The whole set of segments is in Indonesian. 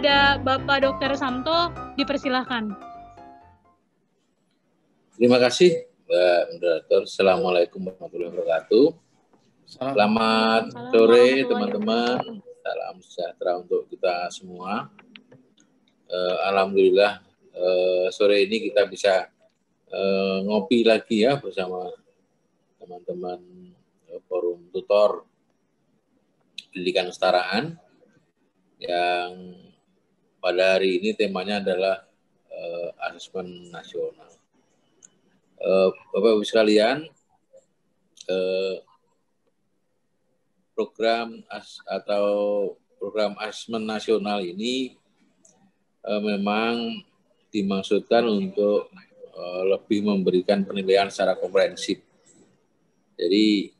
kepada Bapak Dr. Samto, dipersilahkan. Terima kasih, Mbak Moderator. Assalamualaikum warahmatullahi wabarakatuh. Selamat sore, teman-teman. Salam sejahtera untuk kita semua. Alhamdulillah, sore ini kita bisa ngopi lagi ya bersama teman-teman forum tutor pendidikan kesetaraan yang pada hari ini temanya adalah asesmen nasional. Bapak-Ibu sekalian, program asesmen nasional ini memang dimaksudkan untuk lebih memberikan penilaian secara komprehensif. Jadi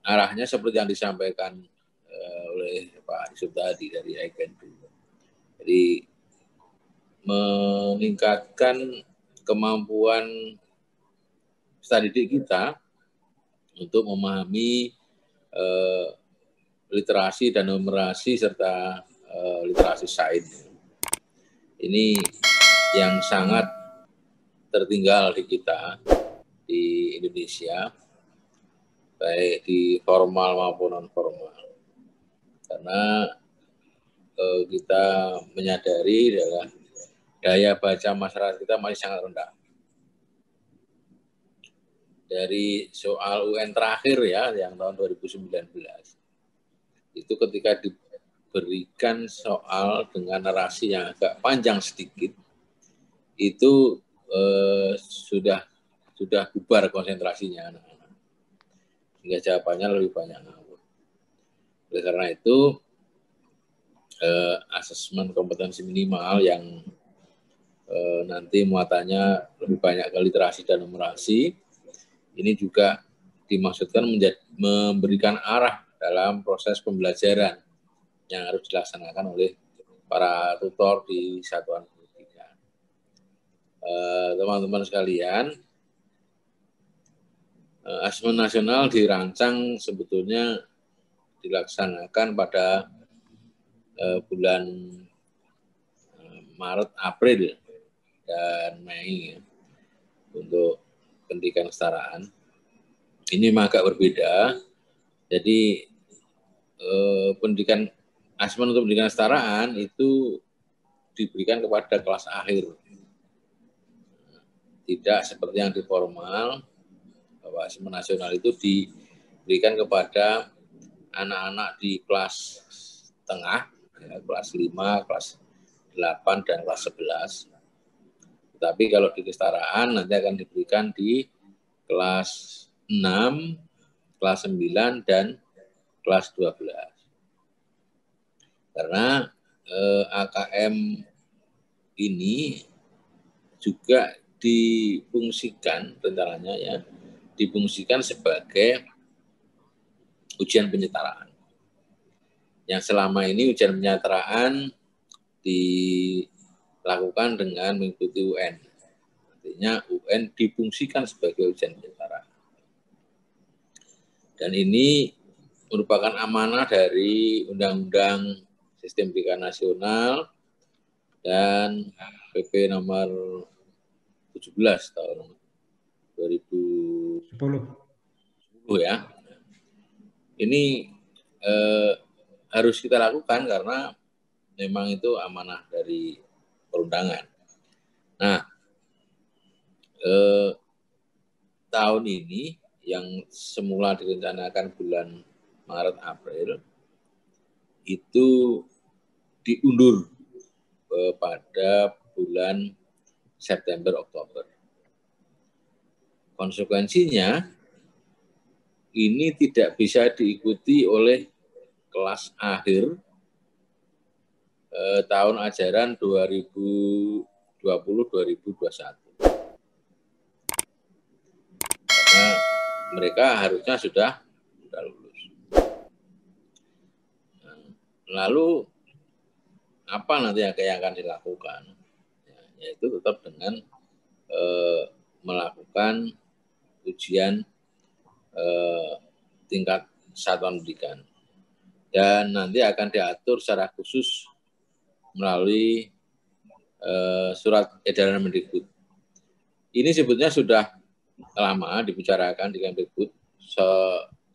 arahnya seperti yang disampaikan oleh Pak Yusuf tadi dari IKNP. Jadi meningkatkan kemampuan peserta didik kita untuk memahami literasi dan numerasi serta literasi sains. Ini yang sangat tertinggal di kita di Indonesia, baik di formal maupun non formal. Karena kita menyadari adalah daya baca masyarakat kita masih sangat rendah. Dari soal UN terakhir ya, yang tahun 2019, itu ketika diberikan soal dengan narasi yang agak panjang sedikit, itu sudah bubar konsentrasinya anak-anak. Sehingga jawabannya lebih banyak ngawur. Oleh karena itu, asesmen kompetensi minimal yang nanti muatannya lebih banyak ke literasi dan numerasi, ini juga dimaksudkan memberikan arah dalam proses pembelajaran yang harus dilaksanakan oleh para tutor di satuan pendidikan. Teman-teman sekalian, asesmen nasional dirancang sebetulnya dilaksanakan pada bulan Maret, April, dan Mei untuk pendidikan kesetaraan. Ini memang agak berbeda. Jadi asesmen untuk pendidikan kesetaraan itu diberikan kepada kelas akhir. Tidak seperti yang di formal, bahwa asesmen nasional itu diberikan kepada anak-anak di kelas tengah, ya, kelas 5, kelas 8, dan kelas 11. Tapi kalau di kesetaraan nanti akan diberikan di kelas 6, kelas 9, dan kelas 12. Karena AKM ini juga difungsikan, rencananya ya, difungsikan sebagai ujian penyetaraan. Yang selama ini ujian penyetaraan dilakukan dengan mengikuti UN. Artinya UN difungsikan sebagai ujian penyetaraan. Dan ini merupakan amanah dari Undang-Undang Sistem Pendidikan Nasional dan PP nomor 17 tahun 2010 ya. Ini harus kita lakukan karena memang itu amanah dari perundangan. Nah, tahun ini yang semula direncanakan bulan Maret April itu diundur pada bulan September Oktober. Konsekuensinya ini tidak bisa diikuti oleh kelas akhir tahun ajaran 2020-2021. Karena mereka harusnya sudah lulus. Lalu apa nanti yang akan dilakukan? Yaitu tetap dengan melakukan ujian tingkat satuan pendidikan. Dan nanti akan diatur secara khusus melalui surat edaran Mendikbud. Ini sebetulnya sudah lama dibicarakan di Kemdikbud,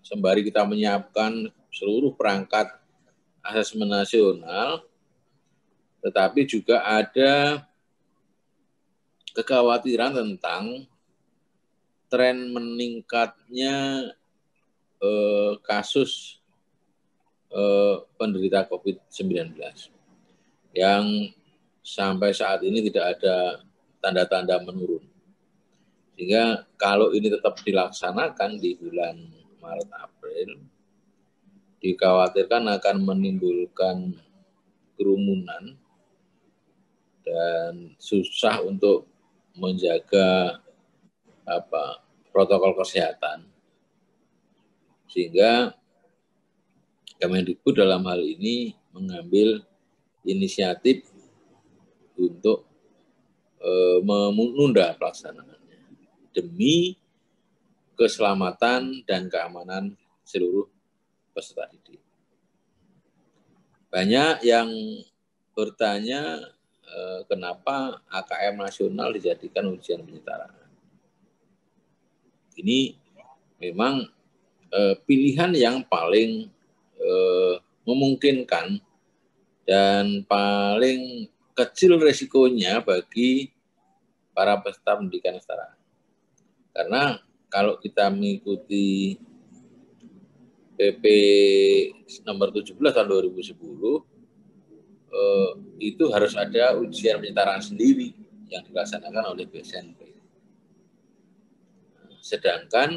sembari kita menyiapkan seluruh perangkat asesmen nasional, tetapi juga ada kekhawatiran tentang tren meningkatnya kasus penderita COVID-19 yang sampai saat ini tidak ada tanda-tanda menurun. Sehingga kalau ini tetap dilaksanakan di bulan Maret-April, dikhawatirkan akan menimbulkan kerumunan dan susah untuk menjaga protokol kesehatan. Sehingga Kemendikbud dalam hal ini mengambil inisiatif untuk menunda pelaksanaannya demi keselamatan dan keamanan seluruh peserta didik. Banyak yang bertanya kenapa AKM nasional dijadikan ujian penyetaraan. Ini memang pilihan yang paling memungkinkan dan paling kecil resikonya bagi para peserta pendidikan kesetaraan. Karena kalau kita mengikuti PP nomor 17 tahun 2010, itu harus ada ujian penyetaraan sendiri yang dilaksanakan oleh BSNP. Sedangkan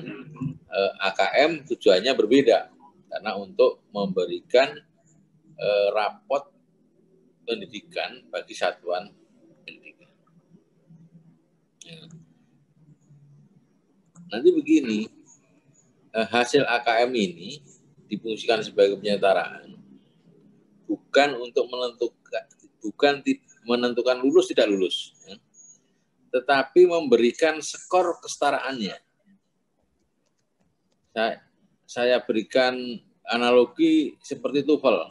AKM tujuannya berbeda, karena untuk memberikan rapot pendidikan bagi satuan pendidikan. Nanti begini, hasil AKM ini difungsikan sebagai penyetaraan bukan untuk menentukan lulus tidak lulus, tetapi memberikan skor kesetaraannya. Saya berikan analogi seperti TOEFL.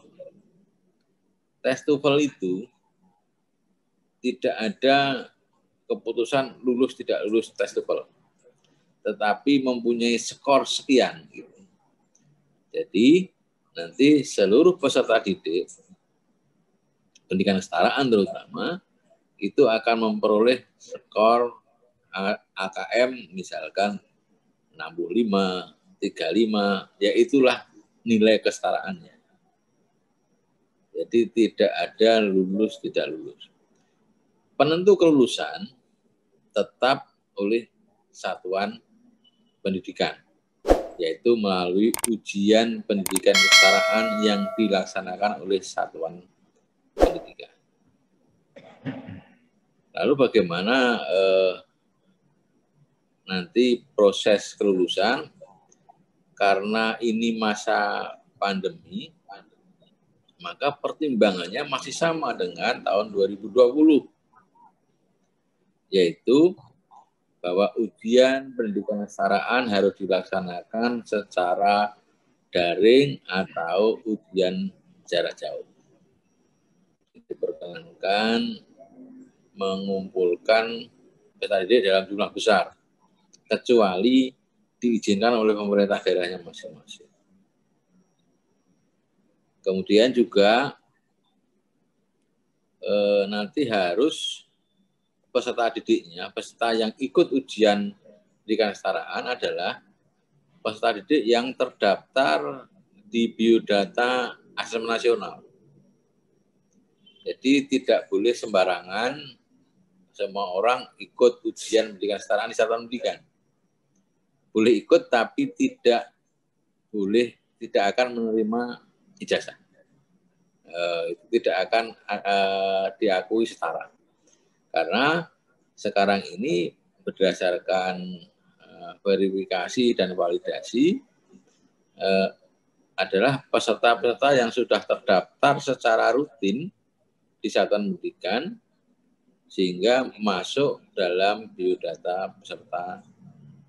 Tes TOEFL itu tidak ada keputusan lulus tidak lulus tes TOEFL, tetapi mempunyai skor sekian. Jadi nanti seluruh peserta didik pendidikan kesetaraan terutama itu akan memperoleh skor AKM misalkan 65, 35, ya itulah nilai kesetaraannya. Jadi tidak ada lulus tidak lulus. Penentu kelulusan tetap oleh satuan pendidikan, yaitu melalui ujian pendidikan kesetaraan yang dilaksanakan oleh satuan pendidikan. Lalu bagaimana nanti proses kelulusan, karena ini masa pandemi, maka pertimbangannya masih sama dengan tahun 2020, yaitu bahwa ujian pendidikan kesetaraan harus dilaksanakan secara daring atau ujian jarak jauh. Diperkenankan mengumpulkan peserta didik dalam jumlah besar, kecuali diizinkan oleh pemerintah daerahnya masing-masing. Kemudian juga nanti harus peserta didiknya, peserta yang ikut ujian pendidikan kesetaraan adalah peserta didik yang terdaftar di biodata asesmen nasional. Jadi tidak boleh sembarangan semua orang ikut ujian pendidikan kesetaraan di satuan pendidikan. Boleh ikut tapi tidak akan menerima ijazah. Itu tidak akan diakui setara. Karena sekarang ini berdasarkan verifikasi dan validasi adalah peserta-peserta yang sudah terdaftar secara rutin di satuan pendidikan sehingga masuk dalam biodata peserta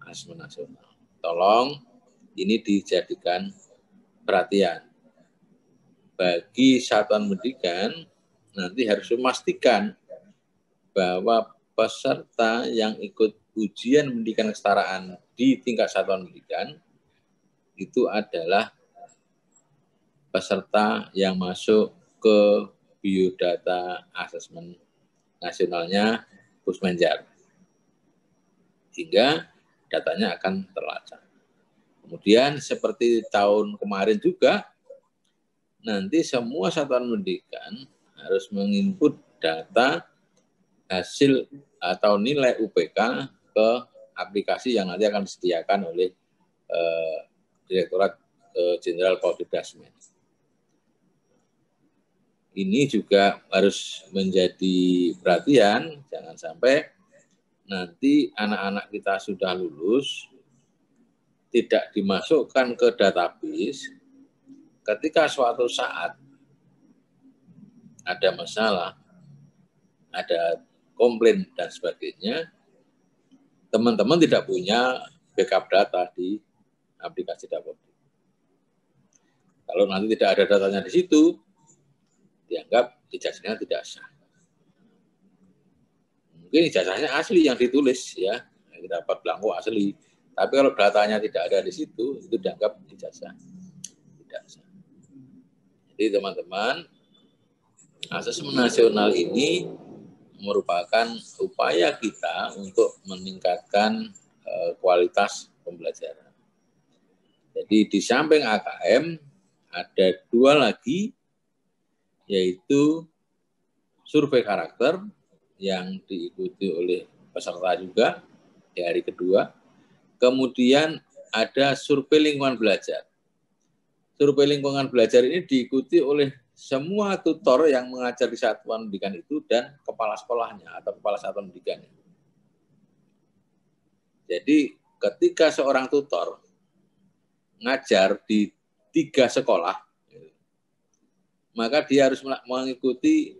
asesmen nasional. Tolong ini dijadikan perhatian. Bagi satuan pendidikan nanti harus memastikan bahwa peserta yang ikut ujian pendidikan kesetaraan di tingkat satuan pendidikan itu adalah peserta yang masuk ke biodata asesmen nasionalnya Pusmenjar, sehingga datanya akan terlacak. Kemudian seperti tahun kemarin juga, nanti semua satuan pendidikan harus menginput data hasil atau nilai UPK ke aplikasi yang nanti akan disediakan oleh Direktorat Jenderal Polhukam. Ini juga harus menjadi perhatian, jangan sampai nanti anak-anak kita sudah lulus, tidak dimasukkan ke database, ketika suatu saat ada masalah, ada komplain dan sebagainya, teman-teman tidak punya backup data di aplikasi Dapodik. Kalau nanti tidak ada datanya di situ, dianggap ijazahnya tidak sah. Mungkin ijazahnya asli yang ditulis, ya, kita dapat belangko asli. Tapi kalau datanya tidak ada di situ, itu dianggap ijazah tidak sah. Jadi teman-teman, asesmen nasional ini merupakan upaya kita untuk meningkatkan kualitas pembelajaran. Jadi di samping AKM ada dua lagi, yaitu survei karakter yang diikuti oleh peserta juga di hari kedua. Kemudian ada survei lingkungan belajar. Survei lingkungan belajar ini diikuti oleh semua tutor yang mengajar di satuan pendidikan itu dan kepala sekolahnya atau kepala satuan pendidikannya. Jadi ketika seorang tutor ngajar di 3 sekolah, maka dia harus mengikuti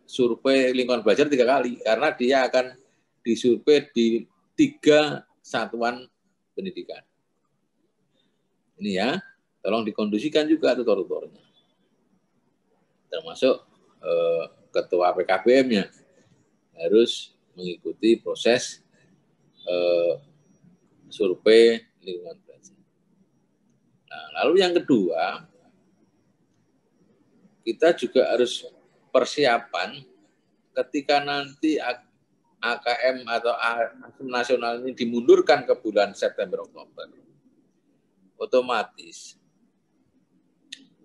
survei lingkungan belajar 3 kali, karena dia akan disurvei di 3 satuan pendidikan. Ini ya, tolong dikondisikan juga tutor-tutornya, termasuk ketua PKBM-nya harus mengikuti proses survei lingkungan belajar. Nah, lalu yang kedua, kita juga harus persiapan ketika nanti AKM atau asesmen nasional ini dimundurkan ke bulan September Oktober. Otomatis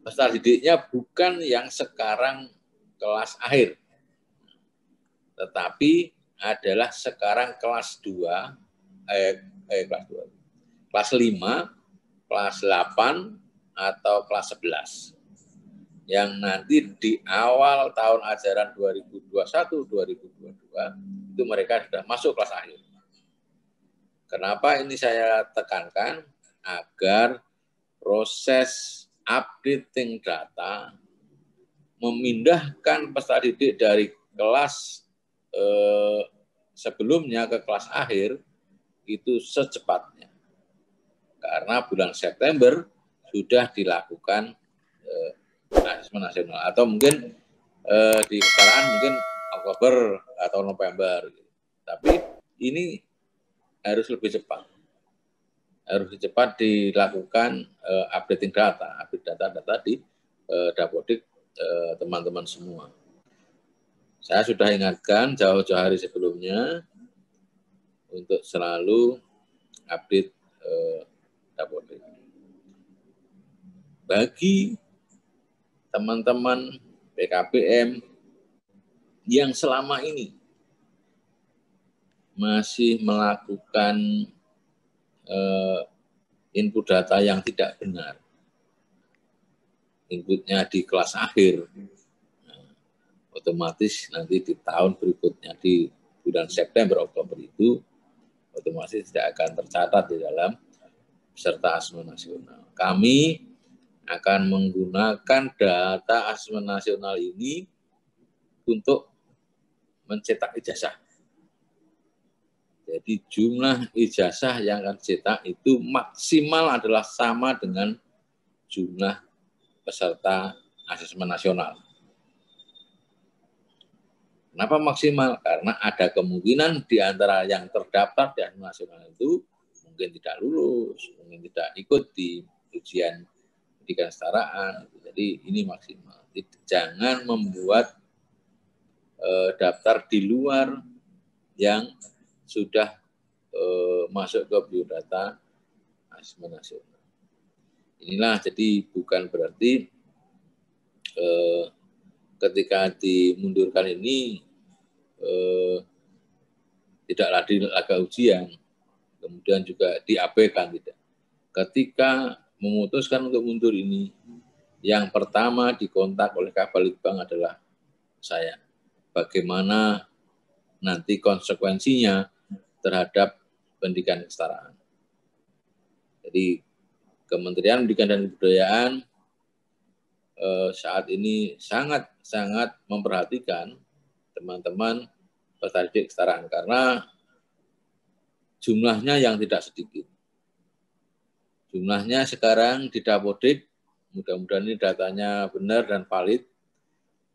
peserta didiknya bukan yang sekarang kelas akhir, tetapi adalah sekarang kelas 2, kelas 5, kelas 8, atau kelas 11. Yang nanti di awal tahun ajaran 2021-2022 itu mereka sudah masuk kelas akhir. Kenapa ini saya tekankan? Agar proses updating data memindahkan peserta didik dari kelas sebelumnya ke kelas akhir itu secepatnya. Karena bulan September sudah dilakukan asesmen nasional, atau mungkin di kesetaraan mungkin Oktober atau November. Tapi ini harus lebih cepat. Harus cepat dilakukan updating data, update data di Dapodik teman-teman semua. Saya sudah ingatkan jauh-jauh hari sebelumnya untuk selalu update Dapodik. Bagi teman-teman PKBM yang selama ini masih melakukan input data yang tidak benar, inputnya di kelas akhir, otomatis nanti di tahun berikutnya di bulan September Oktober itu otomatis tidak akan tercatat di dalam peserta asesmen nasional. Kami akan menggunakan data asesmen nasional ini untuk mencetak ijazah. Jadi jumlah ijazah yang akan dicetak itu maksimal adalah sama dengan jumlah peserta asesmen nasional. Kenapa maksimal? Karena ada kemungkinan di antara yang terdaftar di asesmen nasional itu mungkin tidak lulus, mungkin tidak ikut di ujian pendidikan kesetaraan. Jadi ini maksimal. Jangan membuat daftar di luar yang sudah masuk ke biodata asesmen nasional. Inilah, jadi bukan berarti ketika dimundurkan ini tidak laga ujian, kemudian juga diabaikan, tidak. Ketika memutuskan untuk mundur ini, yang pertama dikontak oleh Kabalitbang adalah saya. Bagaimana nanti konsekuensinya terhadap pendidikan kesetaraan. Jadi Kementerian Pendidikan dan Kebudayaan saat ini sangat memperhatikan teman-teman peserta didik kesetaraan karena jumlahnya yang tidak sedikit. Jumlahnya sekarang di Dapodik, mudah-mudahan ini datanya benar dan valid,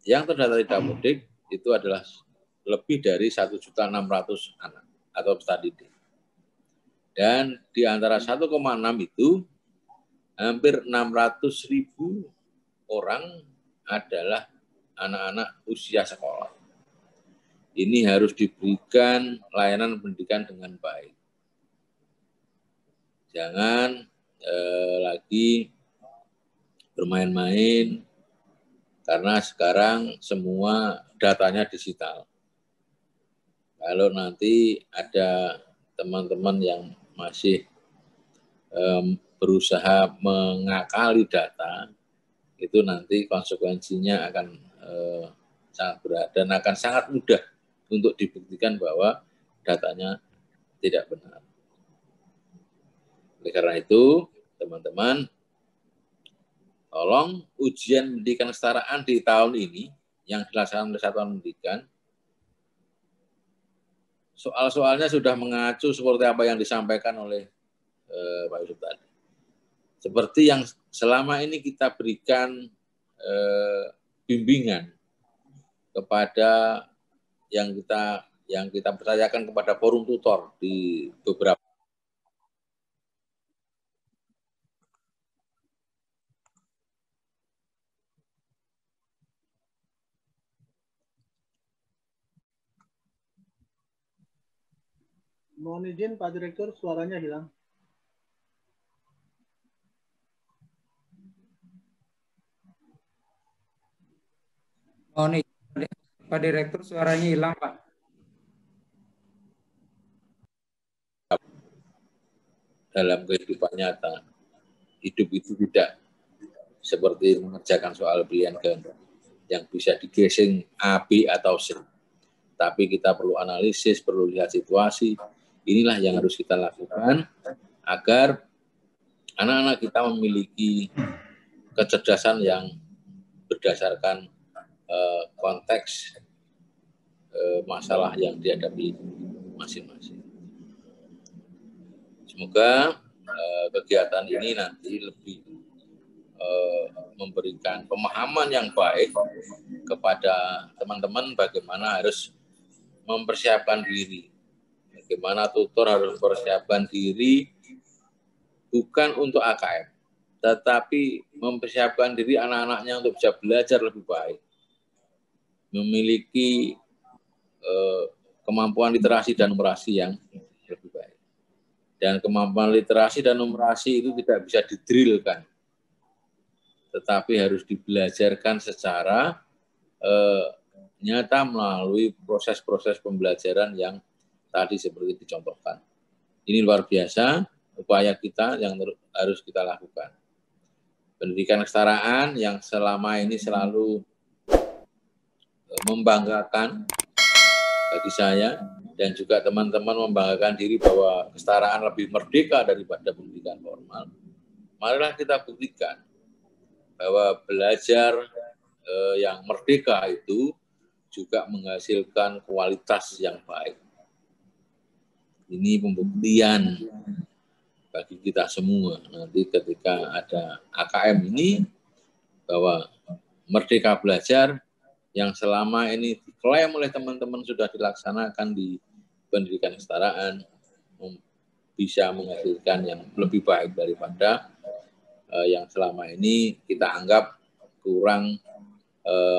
yang terdata di Dapodik itu adalah lebih dari 1.600.000 anak atau peserta didik. Dan di antara 1,6 itu, hampir 600.000 orang adalah anak-anak usia sekolah. Ini harus diberikan layanan pendidikan dengan baik. Jangan lagi bermain-main, karena sekarang semua datanya digital. Kalau nanti ada teman-teman yang masih berusaha mengakali data, itu nanti konsekuensinya akan sangat berat dan akan sangat mudah untuk dibuktikan bahwa datanya tidak benar. Oleh karena itu, teman-teman, tolong ujian pendidikan kesetaraan di tahun ini yang dilaksanakan oleh Satuan Pendidikan, soal-soalnya sudah mengacu seperti apa yang disampaikan oleh Pak Yusuf tadi. Seperti yang selama ini kita berikan bimbingan kepada yang kita percayakan kepada forum tutor di beberapa. Mohon izin Pak Direktur, suaranya hilang. Mohon izin Pak Direktur, suaranya hilang Pak. Dalam kehidupan nyata, hidup itu tidak seperti mengerjakan soal pilihan ganda yang bisa digesing A, B, atau C. Tapi kita perlu analisis, perlu lihat situasi. Inilah yang harus kita lakukan agar anak-anak kita memiliki kecerdasan yang berdasarkan konteks masalah yang dihadapi masing-masing. Semoga kegiatan ini nanti lebih memberikan pemahaman yang baik kepada teman-teman bagaimana harus mempersiapkan diri, bagaimana tutor harus mempersiapkan diri bukan untuk AKM, tetapi mempersiapkan diri anak-anaknya untuk bisa belajar lebih baik, memiliki kemampuan literasi dan numerasi yang lebih baik. Dan kemampuan literasi dan numerasi itu tidak bisa didrillkan, tetapi harus dibelajarkan secara nyata melalui proses-proses pembelajaran yang tadi seperti dicontohkan. Ini luar biasa upaya kita yang harus kita lakukan. Pendidikan kesetaraan yang selama ini selalu membanggakan bagi saya dan juga teman-teman membanggakan diri bahwa kesetaraan lebih merdeka daripada pendidikan formal. Marilah kita buktikan bahwa belajar yang merdeka itu juga menghasilkan kualitas yang baik. Ini pembuktian bagi kita semua nanti ketika ada AKM ini bahwa Merdeka Belajar yang selama ini diklaim oleh teman-teman sudah dilaksanakan di pendidikan kesetaraan bisa menghasilkan yang lebih baik daripada yang selama ini kita anggap kurang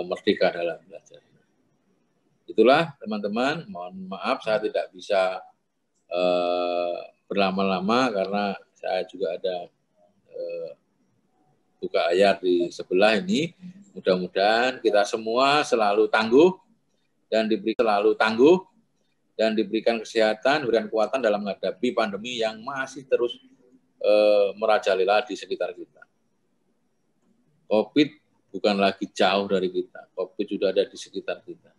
merdeka dalam belajar. Itulah teman-teman, mohon maaf saya tidak bisa berlama-lama karena saya juga ada buka ayat di sebelah ini. Mudah-mudahan kita semua selalu tangguh dan diberikan kesehatan, diberikan kekuatan dalam menghadapi pandemi yang masih terus merajalela di sekitar kita. COVID bukan lagi jauh dari kita, COVID sudah ada di sekitar kita.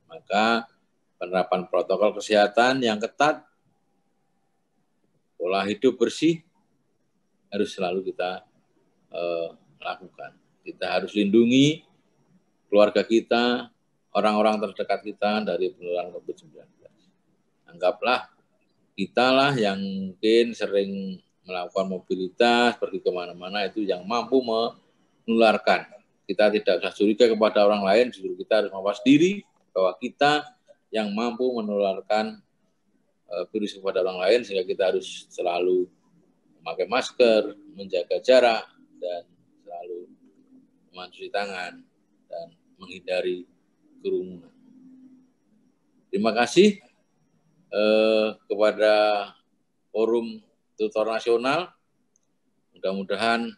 Maka penerapan protokol kesehatan yang ketat, pola hidup bersih harus selalu kita lakukan. Kita harus lindungi keluarga kita, orang-orang terdekat kita dari penularan COVID-19. Anggaplah kita lah yang mungkin sering melakukan mobilitas, pergi kemana-mana itu yang mampu menularkan. Kita tidak usah curiga kepada orang lain, justru kita harus mawas diri bahwa kita yang mampu menularkan virus kepada orang lain, sehingga kita harus selalu memakai masker, menjaga jarak, dan selalu mencuci tangan, dan menghindari kerumunan. Terima kasih kepada Forum Tutor Nasional. Mudah-mudahan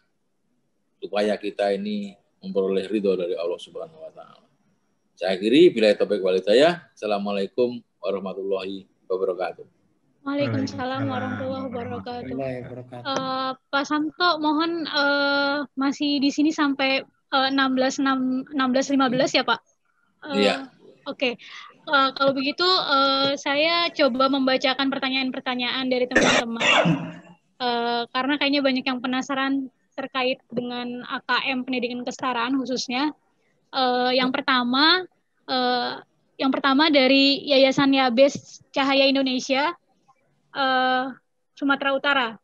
supaya kita ini memperoleh ridho dari Allah Subhanahu wa Ta'ala. Saya akhiri, billahi taufiq wal hidayah. Assalamualaikum warahmatullahi wabarakatuh. Waalaikumsalam warahmatullahi wabarakatuh. Pak Samto, mohon masih di sini sampai 16.15 ya Pak? Iya. Oke. Kalau begitu saya coba membacakan pertanyaan-pertanyaan dari teman-teman. Karena kayaknya banyak yang penasaran terkait dengan AKM pendidikan kesetaraan khususnya. Yang pertama dari Yayasan Yabes Cahaya Indonesia Sumatera Utara.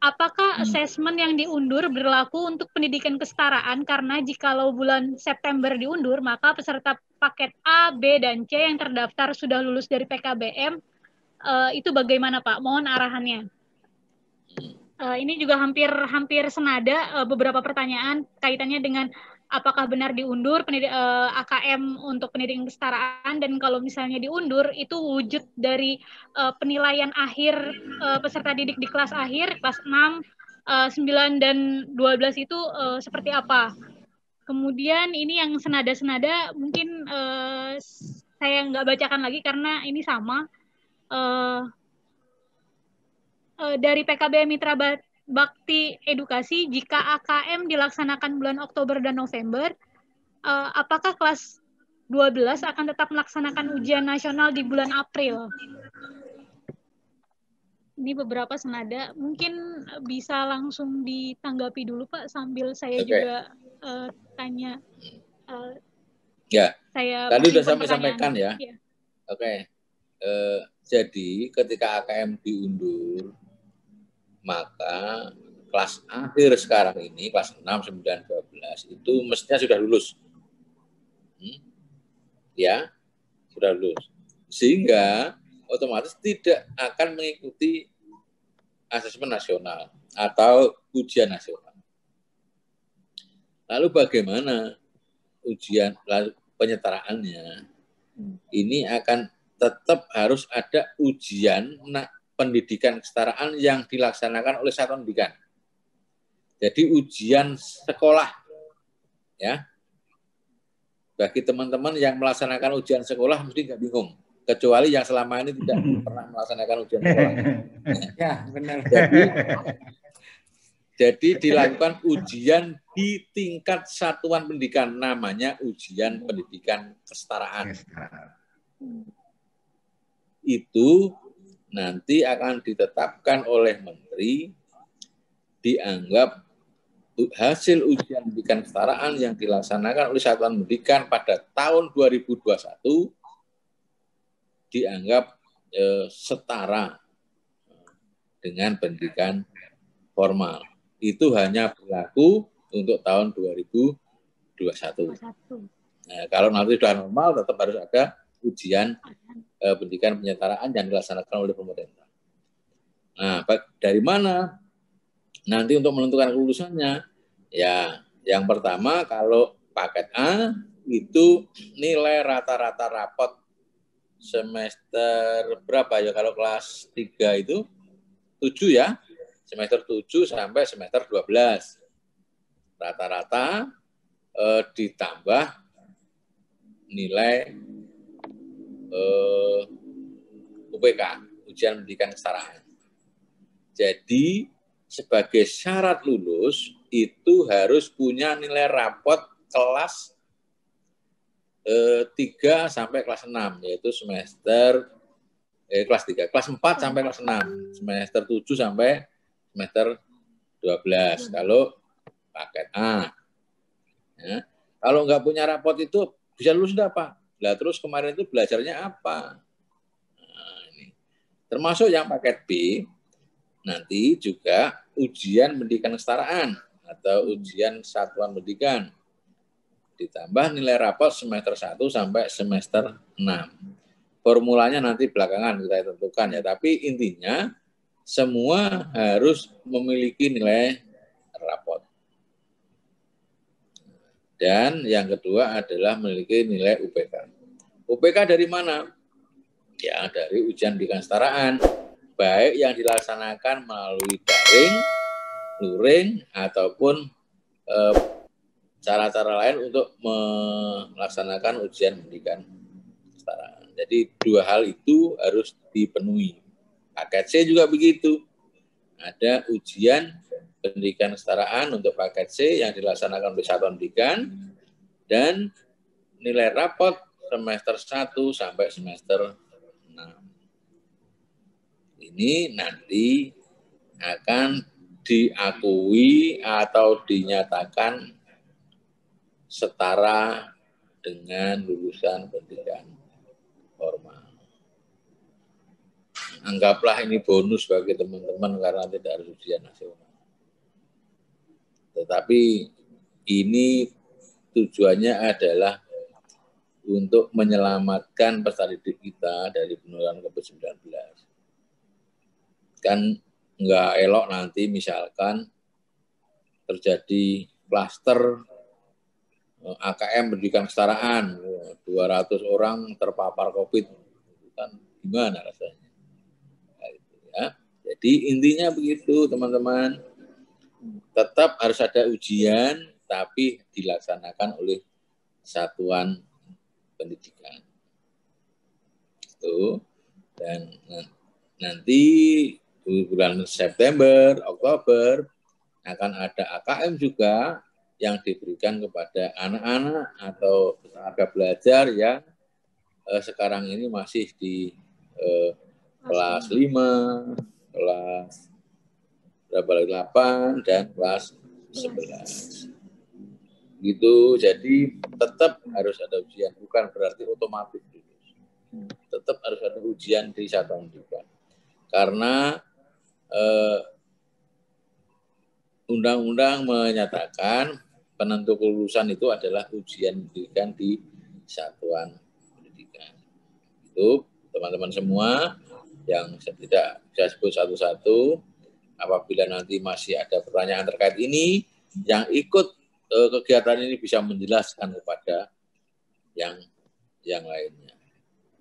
Apakah asesmen yang diundur berlaku untuk pendidikan kesetaraan? Karena jikalau bulan September diundur, maka peserta paket A, B, dan C yang terdaftar sudah lulus dari PKBM. Itu bagaimana Pak? Mohon arahannya. Ini juga hampir senada beberapa pertanyaan kaitannya dengan apakah benar diundur AKM untuk pendidikan kesetaraan, dan kalau misalnya diundur itu wujud dari penilaian akhir peserta didik di kelas akhir, kelas 6, 9, dan 12 itu seperti apa. Kemudian ini yang senada-senada mungkin saya nggak bacakan lagi karena ini sama. Dari PKBM Mitra Bakti Edukasi, jika AKM dilaksanakan bulan Oktober dan November, apakah kelas 12 akan tetap melaksanakan ujian nasional di bulan April? Ini beberapa senada, mungkin bisa langsung ditanggapi dulu Pak, sambil saya juga tanya. Ya, saya tadi sudah saya sampaikan ya. Ya. Oke. Jadi ketika AKM diundur, maka kelas akhir sekarang ini, kelas 6, 9, 12, itu mestinya sudah lulus. Ya, sudah lulus. Sehingga otomatis tidak akan mengikuti asesmen nasional atau ujian nasional. Lalu bagaimana ujian penyetaraannya? Ini akan tetap harus ada ujian pendidikan kesetaraan yang dilaksanakan oleh satuan pendidikan. Jadi ujian sekolah, ya. Bagi teman-teman yang melaksanakan ujian sekolah mesti nggak bingung, kecuali yang selama ini tidak pernah melaksanakan ujian sekolah. Ya, benar. Jadi dilakukan ujian di tingkat satuan pendidikan, namanya ujian pendidikan kesetaraan. Itu nanti akan ditetapkan oleh menteri, dianggap hasil ujian pendidikan kesetaraan yang dilaksanakan oleh satuan pendidikan pada tahun 2021 dianggap setara dengan pendidikan formal. Itu hanya berlaku untuk tahun 2021. 21. Nah, kalau nanti sudah normal, tetap harus ada ujian pendidikan penyetaraan yang dilaksanakan oleh pemerintah. Nah, dari mana nanti untuk menentukan kelulusannya? Ya, yang pertama kalau paket A itu nilai rata-rata rapot semester berapa ya? Kalau kelas 3 itu 7 ya, semester 7 sampai semester 12. Rata-rata ditambah nilai UPK, ujian pendidikan kesetaraan. Jadi sebagai syarat lulus itu harus punya nilai rapot kelas 3 sampai kelas 6, yaitu semester kelas 3, kelas 4 sampai kelas 6, semester 7 sampai semester 12 kalau paket A. Ya. Kalau nggak punya rapot itu bisa lulus enggak, Pak? Lah terus kemarin itu belajarnya apa? Nah, ini. Termasuk yang paket B, nanti juga ujian pendidikan kesetaraan atau ujian satuan pendidikan. Ditambah nilai rapot semester 1 sampai semester 6. Formulanya nanti belakangan kita tentukan ya, tapi intinya semua harus memiliki nilai rapot. Dan yang kedua adalah memiliki nilai UPK. UPK dari mana? Ya, dari ujian pendidikan kesetaraan, baik yang dilaksanakan melalui daring, luring, ataupun cara-cara lain untuk melaksanakan ujian pendidikan kesetaraan. Jadi dua hal itu harus dipenuhi. Paket C juga begitu. Ada ujian pendidikan kesetaraan untuk paket C yang dilaksanakan oleh satuan pendidikan dan nilai rapot semester 1 sampai semester 6. Ini nanti akan diakui atau dinyatakan setara dengan lulusan pendidikan formal. Anggaplah ini bonus bagi teman-teman karena tidak harus ujian nasional. Tetapi ini tujuannya adalah untuk menyelamatkan peserta didik kita dari penularan COVID-19. Kan nggak elok nanti misalkan terjadi klaster AKM pendidikan kesetaraan, 200 orang terpapar COVID, kan gimana rasanya? Ya. Jadi intinya begitu teman-teman, tetap harus ada ujian tapi dilaksanakan oleh satuan pendidikan. Itu. Dan nanti bulan September, Oktober akan ada AKM juga yang diberikan kepada anak-anak atau tenaga belajar yang sekarang ini masih di kelas 5, kelas 8, dan kelas 11. Gitu, jadi tetap harus ada ujian, bukan berarti otomatis lulus. Tetap harus ada ujian di satuan pendidikan. Karena undang-undang menyatakan penentu kelulusan itu adalah ujian pendidikan di satuan pendidikan. Itu teman-teman semua yang saya tidak bisa sebut satu-satu. Apabila nanti masih ada pertanyaan terkait ini, yang ikut kegiatan ini bisa menjelaskan kepada yang lainnya.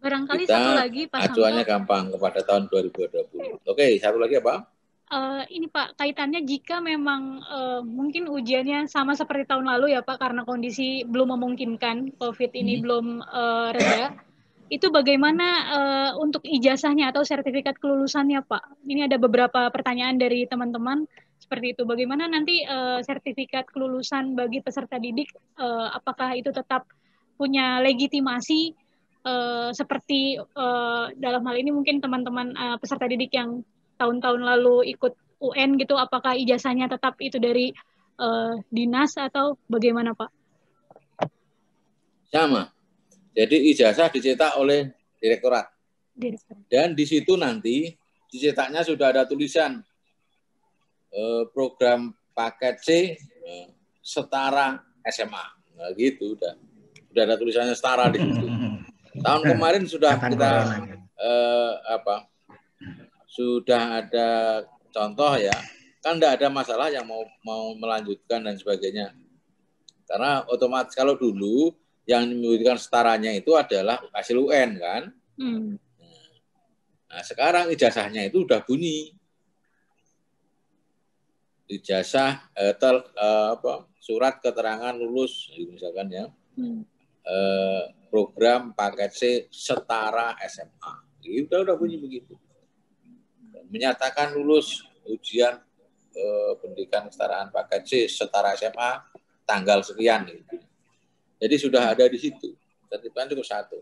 Barangkali kita satu lagi, Pak acuannya Santo. gampang kepada tahun 2020. Oke, satu lagi apa? Ini Pak, kaitannya jika memang mungkin ujiannya sama seperti tahun lalu ya Pak, karena kondisi belum memungkinkan, COVID ini belum reda, itu bagaimana untuk ijazahnya atau sertifikat kelulusannya Pak? Ini ada beberapa pertanyaan dari teman-teman seperti itu. Bagaimana nanti sertifikat kelulusan bagi peserta didik, apakah itu tetap punya legitimasi seperti dalam hal ini mungkin teman-teman peserta didik yang tahun-tahun lalu ikut UN gitu, apakah ijazahnya tetap itu dari dinas atau bagaimana Pak? Sama. Jadi ijazah dicetak oleh direktorat. Dan di situ nanti dicetaknya sudah ada tulisan program paket C setara SMA. Nah, gitu udah ada tulisannya setara di situ. Tahun kemarin sudah kita sudah ada contoh ya, kan tidak ada masalah yang mau melanjutkan dan sebagainya. Karena otomatis kalau dulu yang memberikan setaranya itu adalah hasil UN kan. Nah, sekarang ijazahnya itu udah bunyi. Ijazah surat keterangan lulus misalkan ya. Program paket C setara SMA. Itu udah bunyi begitu. Menyatakan lulus ujian pendidikan kesetaraan paket C setara SMA tanggal sekian gitu. Jadi sudah ada di situ. Tertiban cukup satu.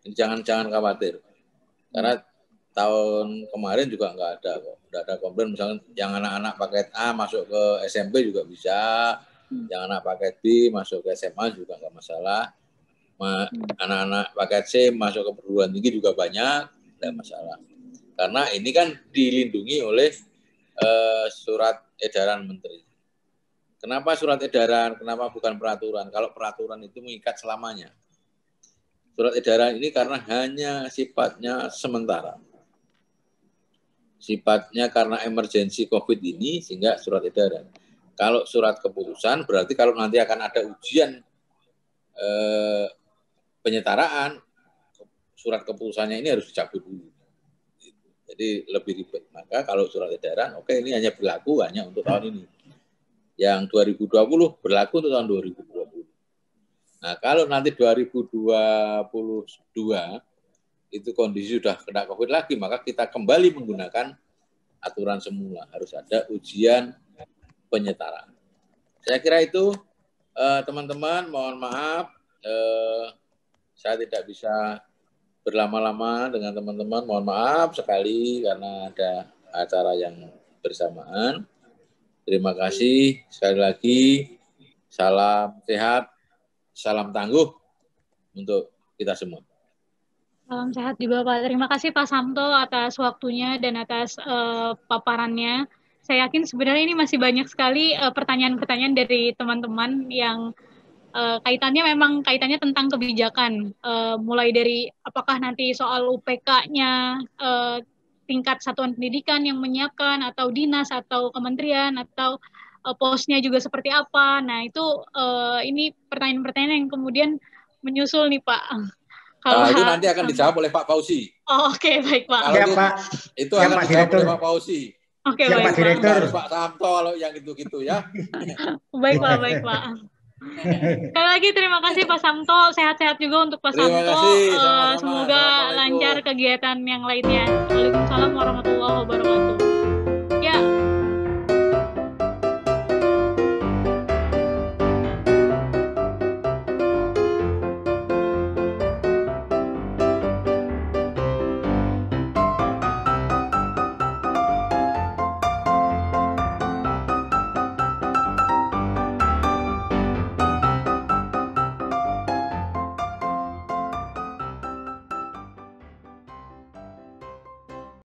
Jangan khawatir. Karena tahun kemarin juga nggak ada kok. Nggak ada komplain. Misalnya yang anak-anak paket A masuk ke SMP juga bisa. Yang anak paket B masuk ke SMA juga nggak masalah. Anak-anak paket C masuk ke perguruan tinggi juga banyak, nggak masalah. Karena ini kan dilindungi oleh surat edaran menteri. Kenapa surat edaran? Kenapa bukan peraturan? Kalau peraturan itu mengikat selamanya. Surat edaran ini karena hanya sifatnya sementara. Sifatnya karena emergensi COVID ini sehingga surat edaran. Kalau surat keputusan berarti kalau nanti akan ada ujian penyetaraan, surat keputusannya ini harus dicabut dulu. Jadi lebih ribet. Maka kalau surat edaran, oke, ini hanya berlaku hanya untuk tahun ini. Yang 2020 berlaku untuk tahun 2020. Nah, kalau nanti 2022 itu kondisi sudah kena COVID lagi, maka kita kembali menggunakan aturan semula. Harus ada ujian penyetaraan. Saya kira itu, teman-teman, mohon maaf, saya tidak bisa berlama-lama dengan teman-teman. Mohon maaf sekali karena ada acara yang bersamaan. Terima kasih sekali lagi. Salam sehat, salam tangguh untuk kita semua. Salam sehat juga Pak. Terima kasih Pak Samto atas waktunya dan atas paparannya. Saya yakin sebenarnya ini masih banyak sekali pertanyaan-pertanyaan dari teman-teman yang kaitannya tentang kebijakan. Mulai dari apakah nanti soal UPK-nya tingkat satuan pendidikan yang menyiapkan, atau dinas, atau kementerian, atau posnya juga seperti apa. Nah, itu ini pertanyaan-pertanyaan yang kemudian menyusul nih Pak. Itu nanti akan dijawab oleh Pak Fauzi. Oh, oke, baik Pak. Kalau Pak, itu akan dijawab oleh Pak Fauzi. Oke, baik Pak Direktur. Harus Pak Samto kalau yang gitu-gitu ya. Baik Pak. Sekali lagi terima kasih Pak Samto, sehat-sehat juga untuk Pak Samto. Sama-sama. Semoga lancar kegiatan yang lainnya. Waalaikumsalam warahmatullahi wabarakatuh. Ya.